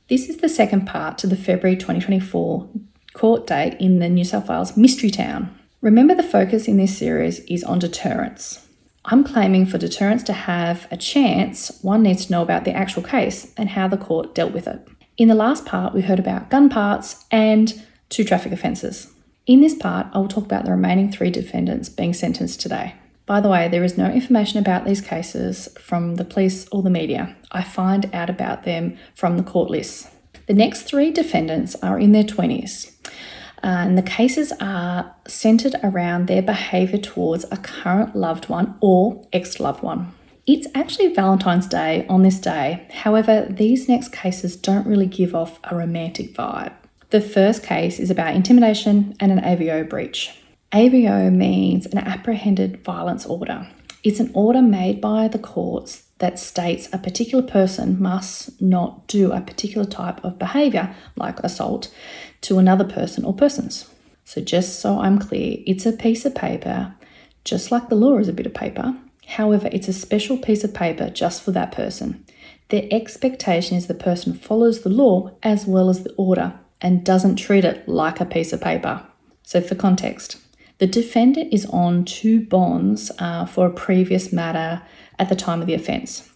This is the second part to the February 2024 court date in the New South Wales Mystery Town. Remember, the focus in this series is on deterrence. I'm claiming for deterrence to have a chance, one needs to know about the actual case and how the court dealt with it. In the last part, we heard about gun parts and 2 traffic offences. In this part, I will talk about the remaining 3 defendants being sentenced today. By the way, there is no information about these cases from the police or the media. I find out about them from the court lists. The next 3 defendants are in their 20s, and the cases are centred around their behaviour towards a current loved one or ex-loved one. It's actually Valentine's Day on this day. However, these next cases don't really give off a romantic vibe. The first case is about intimidation and an AVO breach. AVO means an apprehended violence order. It's an order made by the courts that states a particular person must not do a particular type of behaviour, like assault, to another person or persons. So just so I'm clear, it's a piece of paper, just like the law is a bit of paper. However, it's a special piece of paper just for that person. Their expectation is the person follows the law as well as the order and doesn't treat it like a piece of paper. So for context, the defendant is on 2 bonds for a previous matter at the time of the offence.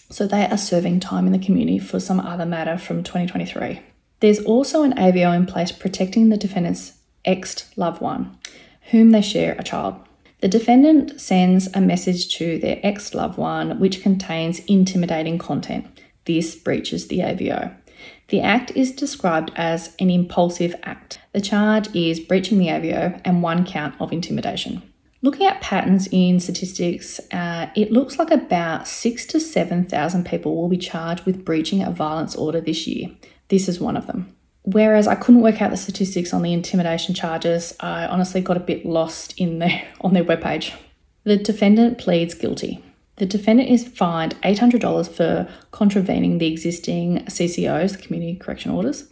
So they are serving time in the community for some other matter from 2023. There's also an AVO in place protecting the defendant's ex-loved one, whom they share a child. The defendant sends a message to their ex-loved one which contains intimidating content. This breaches the AVO. The act is described as an impulsive act. The charge is breaching the AVO and 1 count of intimidation. Looking at patterns in statistics, it looks like about 6,000 to 7,000 people will be charged with breaching a violence order this year. This is one of them. Whereas I couldn't work out the statistics on the intimidation charges, I honestly got a bit lost on their webpage. The defendant pleads guilty. The defendant is fined $800 for contravening the existing CCOs, Community Correction Orders,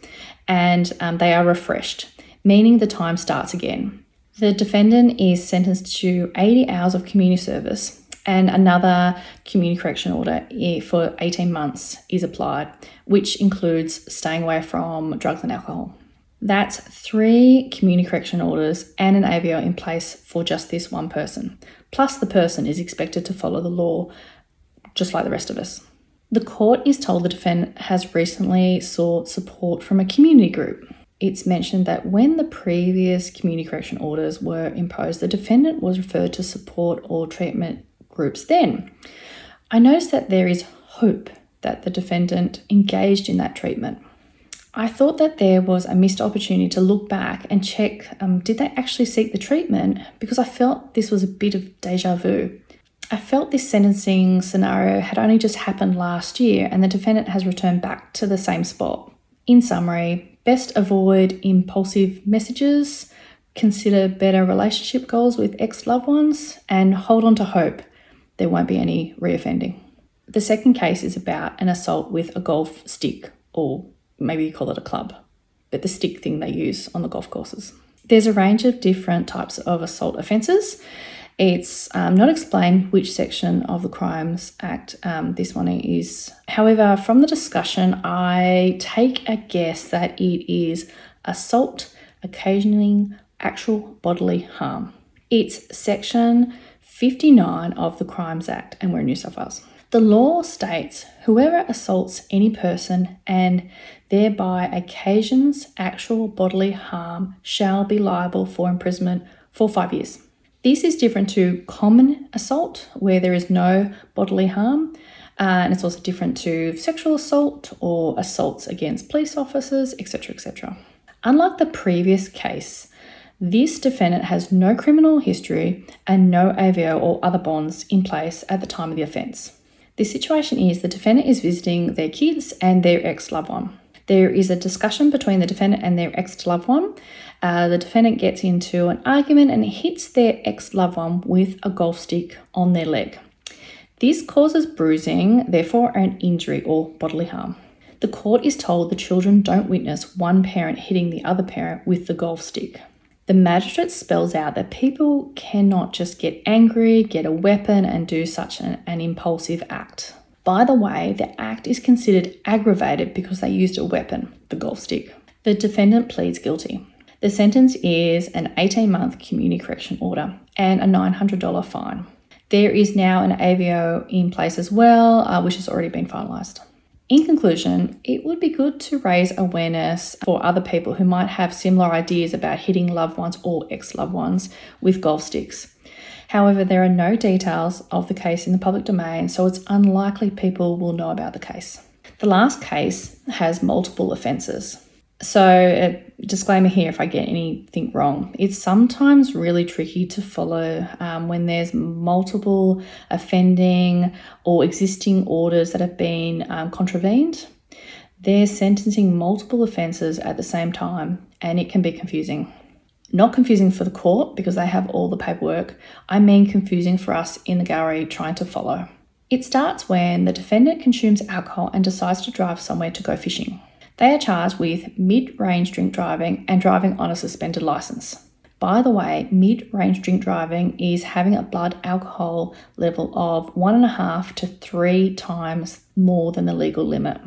and they are refreshed, meaning the time starts again. The defendant is sentenced to 80 hours of community service, and another community correction order for 18 months is applied, which includes staying away from drugs and alcohol. That's 3 community correction orders and an AVO in place for just this one person. Plus, the person is expected to follow the law just like the rest of us. The court is told the defendant has recently sought support from a community group. It's mentioned that when the previous community correction orders were imposed, the defendant was referred to support or treatment groups then. I noticed that there is hope that the defendant engaged in that treatment. I thought that there was a missed opportunity to look back and check, did they actually seek the treatment? Because I felt this was a bit of deja vu. I felt this sentencing scenario had only just happened last year and the defendant has returned back to the same spot. In summary, best avoid impulsive messages, consider better relationship goals with ex-loved ones, and hold on to hope there won't be any reoffending. The second case is about an assault with a golf stick, or maybe you call it a club, but the stick thing they use on the golf courses. There's a range of different types of assault offences. It's not explained which section of the Crimes Act this one is. However, from the discussion, I take a guess that it is assault occasioning actual bodily harm. It's section 59 of the Crimes Act, and we're in New South Wales. The law states whoever assaults any person and thereby occasions actual bodily harm shall be liable for imprisonment for 5 years. This is different to common assault where there is no bodily harm, and it's also different to sexual assault or assaults against police officers, etc., etc. Unlike the previous case, this defendant has no criminal history and no AVO or other bonds in place at the time of the offence. The situation is the defendant is visiting their kids and their ex-loved one. There is a discussion between the defendant and their ex-loved one. The defendant gets into an argument and hits their ex-loved one with a golf stick on their leg. This causes bruising, therefore an injury or bodily harm. The court is told the children don't witness one parent hitting the other parent with the golf stick. The magistrate spells out that people cannot just get angry, get a weapon and do such an impulsive act. By the way, the act is considered aggravated because they used a weapon, the golf stick. The defendant pleads guilty. The sentence is an 18-month community correction order and a $900 fine. There is now an AVO in place as well, which has already been finalised. In conclusion, it would be good to raise awareness for other people who might have similar ideas about hitting loved ones or ex-loved ones with golf sticks. However, there are no details of the case in the public domain, so it's unlikely people will know about the case. The last case has multiple offences. So, a disclaimer here if I get anything wrong. It's sometimes really tricky to follow when there's multiple offending or existing orders that have been contravened. They're sentencing multiple offences at the same time, and it can be confusing. Not confusing for the court because they have all the paperwork. I mean confusing for us in the gallery trying to follow. It starts when the defendant consumes alcohol and decides to drive somewhere to go fishing. They are charged with mid-range drink driving and driving on a suspended licence. By the way, mid-range drink driving is having a blood alcohol level of 1.5 to 3 times more than the legal limit.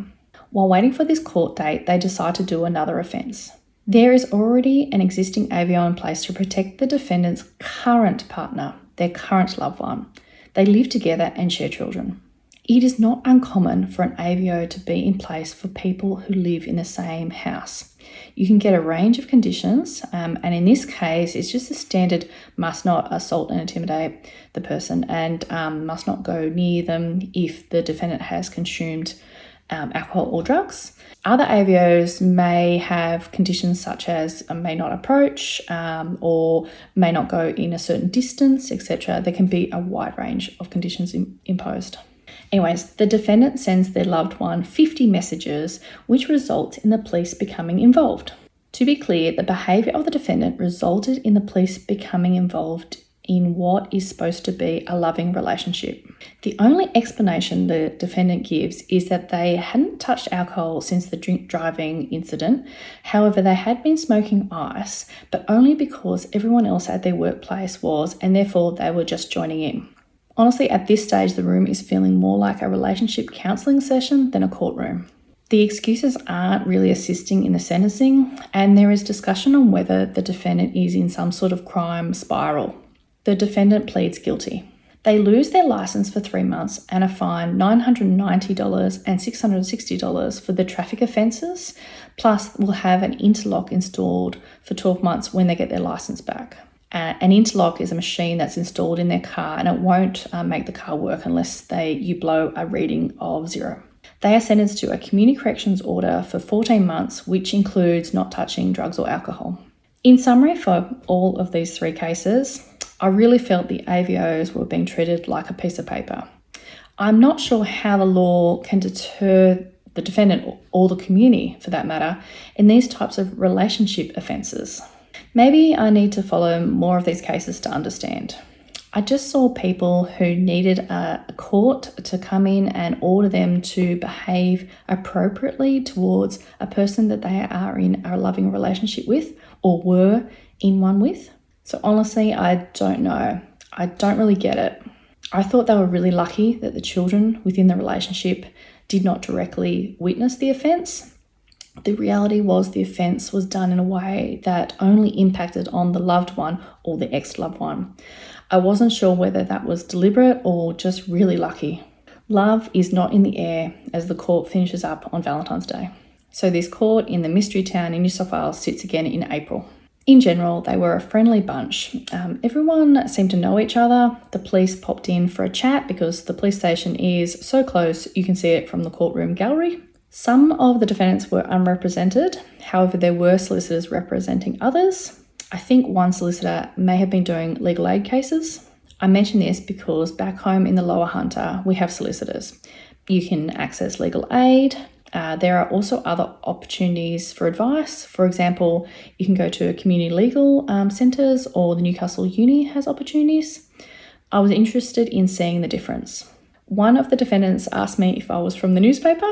While waiting for this court date, they decide to do another offence. There is already an existing AVO in place to protect the defendant's current partner, their current loved one. They live together and share children. It is not uncommon for an AVO to be in place for people who live in the same house. You can get a range of conditions, and in this case, it's just a standard must not assault and intimidate the person and must not go near them if the defendant has consumed alcohol or drugs. Other AVOs may have conditions such as may not approach or may not go in a certain distance, etc. There can be a wide range of conditions imposed. Anyways, the defendant sends their loved one 50 messages, which results in the police becoming involved. To be clear, the behaviour of the defendant resulted in the police becoming involved in what is supposed to be a loving relationship. The only explanation the defendant gives is that they hadn't touched alcohol since the drink driving incident. However, they had been smoking ice, but only because everyone else at their workplace was, and therefore they were just joining in. Honestly, at this stage, the room is feeling more like a relationship counselling session than a courtroom. The excuses aren't really assisting in the sentencing, and there is discussion on whether the defendant is in some sort of crime spiral. The defendant pleads guilty. They lose their licence for 3 months and are fined $990 and $660 for the traffic offences, plus will have an interlock installed for 12 months when they get their licence back. An interlock is a machine that's installed in their car, and it won't make the car work unless you blow a reading of 0. They are sentenced to a community corrections order for 14 months, which includes not touching drugs or alcohol. In summary, for all of these 3 cases, I really felt the AVOs were being treated like a piece of paper. I'm not sure how the law can deter the defendant or the community, for that matter, in these types of relationship offences. Maybe I need to follow more of these cases to understand. I just saw people who needed a court to come in and order them to behave appropriately towards a person that they are in a loving relationship with or were in one with. So honestly, I don't know. I don't really get it. I thought they were really lucky that the children within the relationship did not directly witness the offence. The reality was the offence was done in a way that only impacted on the loved one or the ex-loved one. I wasn't sure whether that was deliberate or just really lucky. Love is not in the air as the court finishes up on Valentine's Day. So this court in the mystery town in New South Wales sits again in April. In general, they were a friendly bunch. Everyone seemed to know each other. The police popped in for a chat because the police station is so close you can see it from the courtroom gallery. Some of the defendants were unrepresented. However, there were solicitors representing others. I think one solicitor may have been doing legal aid cases. I mention this because back home in the Lower Hunter, we have solicitors. You can access legal aid. There are also other opportunities for advice. For example, you can go to community legal centres, or the Newcastle Uni has opportunities. I was interested in seeing the difference. One of the defendants asked me if I was from the newspaper.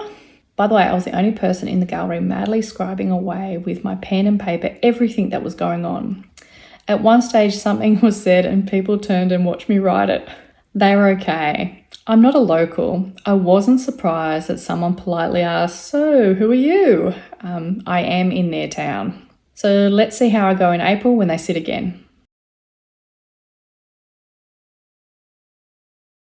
By the way, I was the only person in the gallery madly scribing away with my pen and paper everything that was going on. At one stage, something was said and people turned and watched me write it. They were okay. I'm not a local. I wasn't surprised that someone politely asked, "So, who are you?" I am in their town. So let's see how I go in April when they sit again.